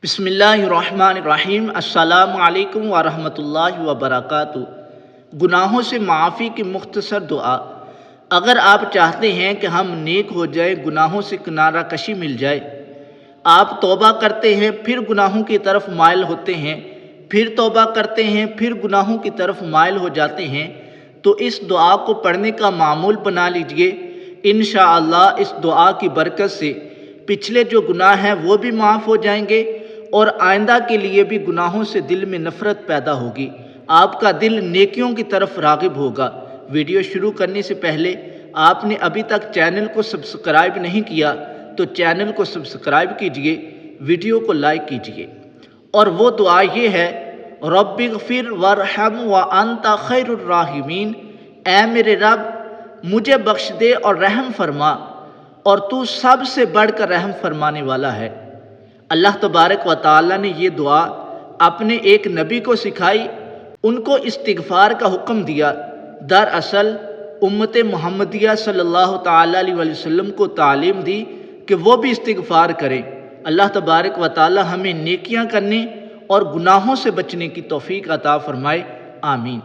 بسم اللہ الرحمن الرحیم۔ السلام علیکم ورحمۃ اللہ وبرکاتہ۔ گناہوں سے معافی کی مختصر دعا۔ اگر آپ چاہتے ہیں کہ ہم نیک ہو جائیں، گناہوں سے کنارہ کشی مل جائے، آپ توبہ کرتے ہیں پھر گناہوں کی طرف مائل ہوتے ہیں، پھر توبہ کرتے ہیں پھر گناہوں کی طرف مائل ہو جاتے ہیں، تو اس دعا کو پڑھنے کا معمول بنا لیجئے۔ انشاءاللہ اس دعا کی برکت سے پچھلے جو گناہ ہیں وہ بھی معاف ہو جائیں گے، اور آئندہ کے لیے بھی گناہوں سے دل میں نفرت پیدا ہوگی، آپ کا دل نیکیوں کی طرف راغب ہوگا۔ ویڈیو شروع کرنے سے پہلے آپ نے ابھی تک چینل کو سبسکرائب نہیں کیا تو چینل کو سبسکرائب کیجئے، ویڈیو کو لائک کیجئے، اور وہ دعا یہ ہے: رب اغفر وارحم وانت خیر الراحمین، اے میرے رب مجھے بخش دے اور رحم فرما، اور تو سب سے بڑھ کر رحم فرمانے والا ہے۔ اللہ تبارک و تعالی نے یہ دعا اپنے ایک نبی کو سکھائی، ان کو استغفار کا حکم دیا۔ دراصل امت محمدیہ صلی اللہ تعالی علیہ وسلم کو تعلیم دی کہ وہ بھی استغفار کریں۔ اللہ تبارک و تعالی ہمیں نیکیاں کرنے اور گناہوں سے بچنے کی توفیق عطا فرمائے، آمین۔